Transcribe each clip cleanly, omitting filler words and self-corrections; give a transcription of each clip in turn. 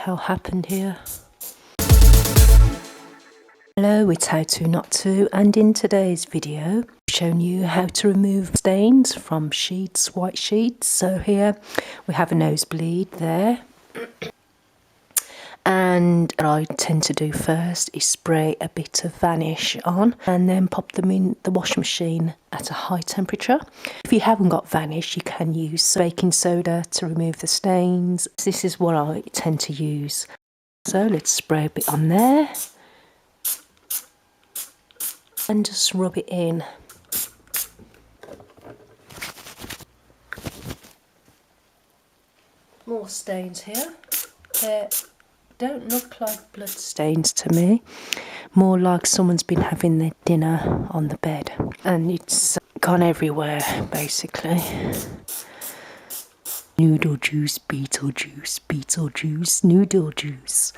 hell happened here. Hello, it's How To Not To, and in today's video I've shown you how to remove stains from sheets, white sheets. So here we have a nosebleed there. And what I tend to do first is spray a bit of Vanish on and then pop them in the washing machine at a high temperature. If you haven't got Vanish, you can use baking soda to remove the stains. This is what I tend to use. So let's spray a bit on there and just rub it in. More stains here. They don't look like blood stains to me, more like someone's been having their dinner on the bed and it's gone everywhere basically. Noodle juice, beetle juice, beetle juice, noodle juice.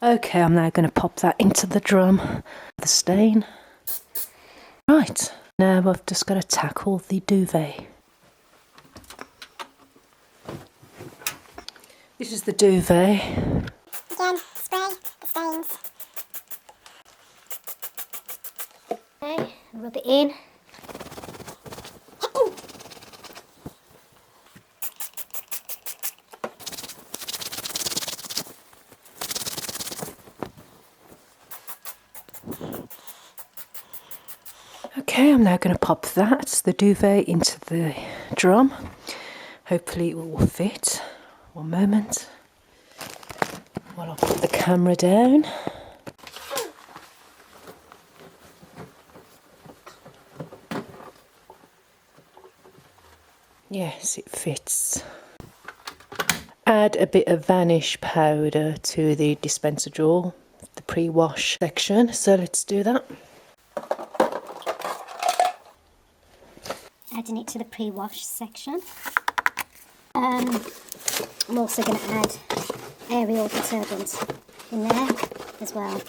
Okay, I'm now going to pop that into the drum, the stain. Right, now I've just got to tackle the duvet. This is the duvet. Again, spray the stains. Okay, rub it in. Okay, I'm now going to pop that, the duvet, into the drum. Hopefully it will fit. One moment while I put the camera down. Yes, it fits. Add a bit of Vanish powder to the dispenser drawer, the pre-wash section. So let's do that. Adding it to the pre-wash section. I'm also going to add Ariel detergent in there as well,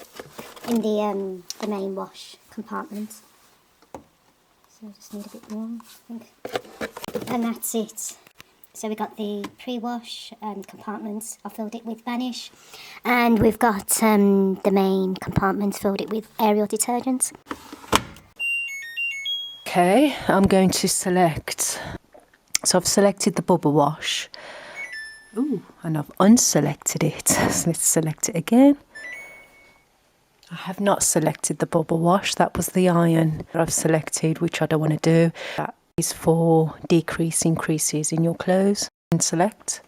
in the main wash compartment. So I just need a bit more, I think. And that's it. So we got the pre-wash compartment, I filled it with Vanish, and we've got the main compartment, filled it with Ariel detergent. Okay, I'm going to select. So I've selected the bubble wash. Ooh, and I've unselected it. So let's select it again. I have not selected the bubble wash. That was the iron that I've selected, which I don't want to do. That is for decreasing creases in your clothes. And select.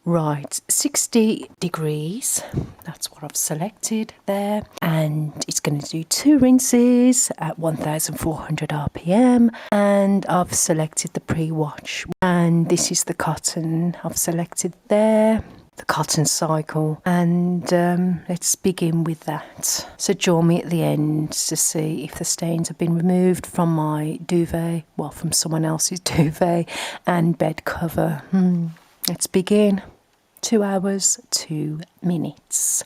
Right, 60 degrees. That's what I've selected there. And it's going to do 2 rinses at 1400 RPM. And I've selected the pre-wash. And this is the cotton I've selected there. The cotton cycle. And let's begin with that. So join me at the end to see if the stains have been removed from my duvet. Well, from someone else's duvet and bed cover. Let's begin. 2 hours, 2 minutes.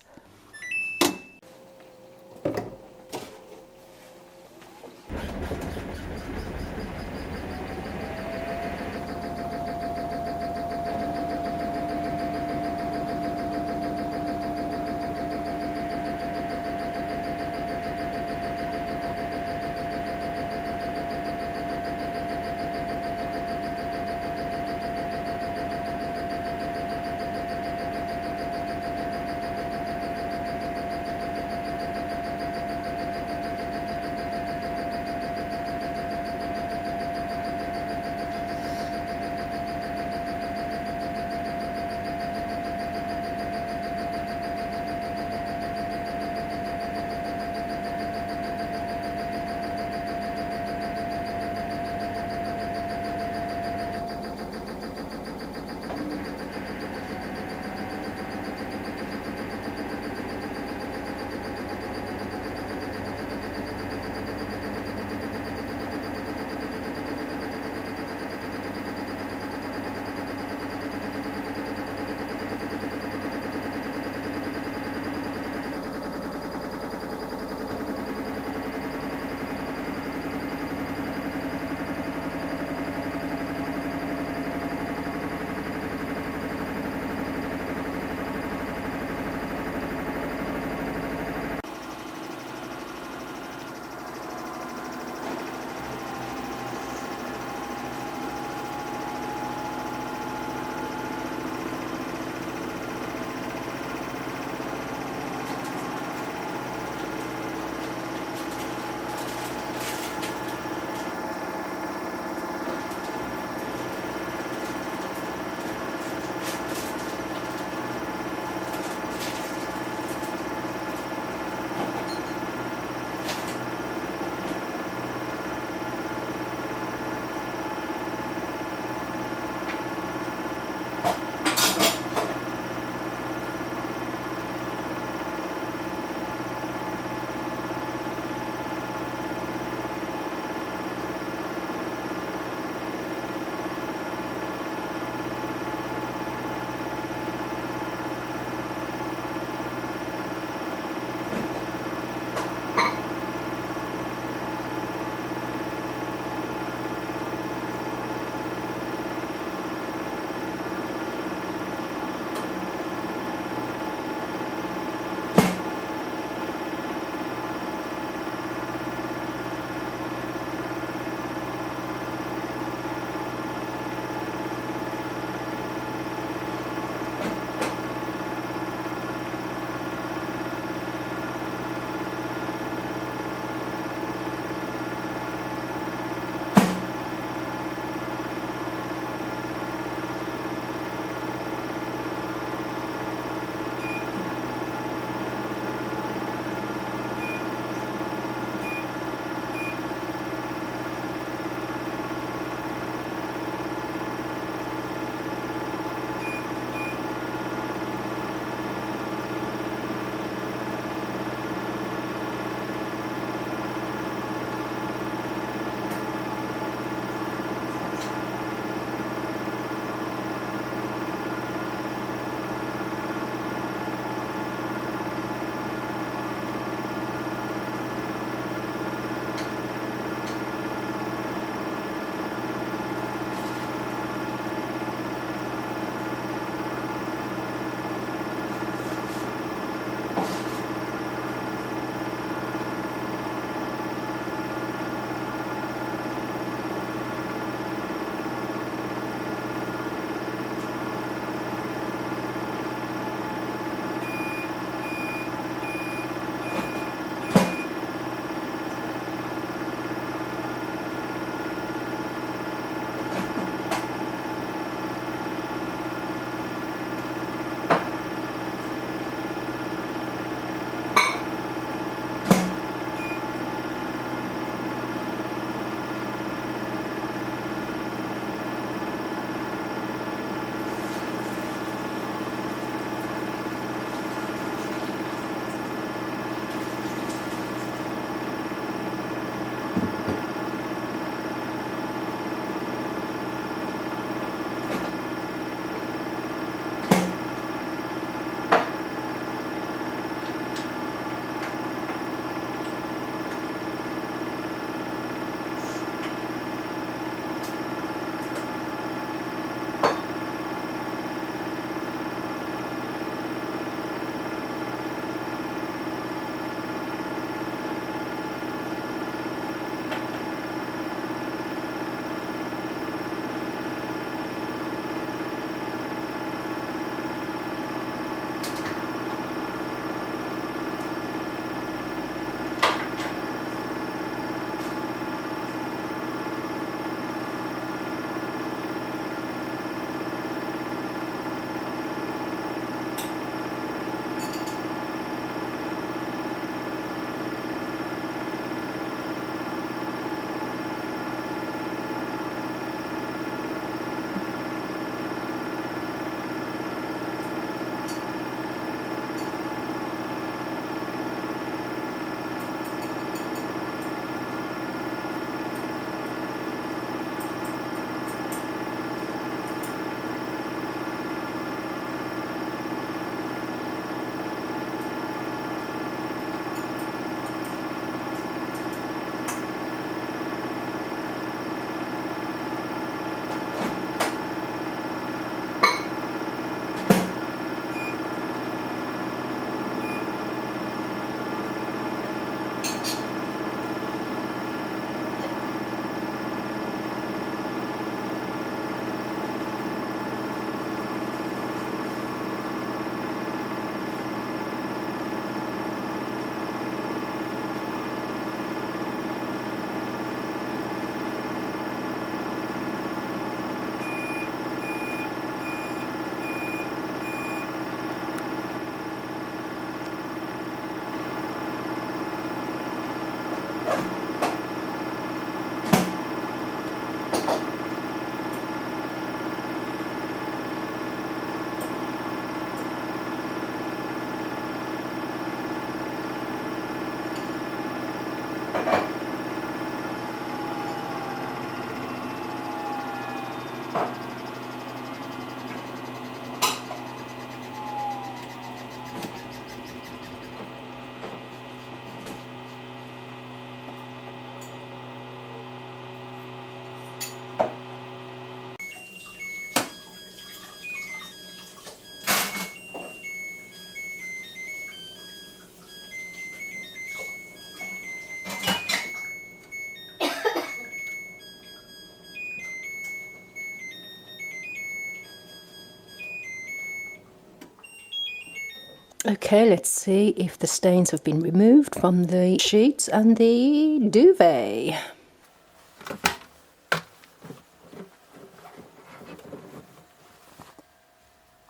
Okay, let's see if the stains have been removed from the sheets and the duvet.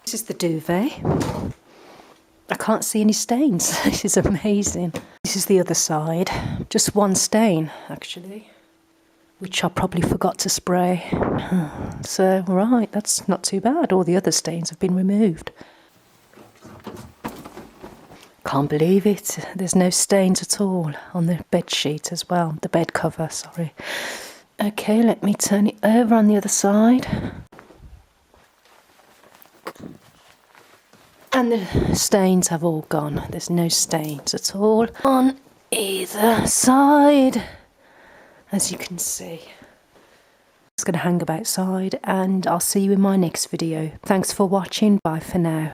This is the duvet. I can't see any stains. This is amazing. This is the other side. Just one stain, actually, which I probably forgot to spray. So, right, that's not too bad. All the other stains have been removed. Can't believe it. There's no stains at all on the bed sheet as well. The bed cover, sorry. Okay, let me turn it over on the other side. And the stains have all gone. There's no stains at all on either side, as you can see. It's going to hang about outside, and I'll see you in my next video. Thanks for watching. Bye for now.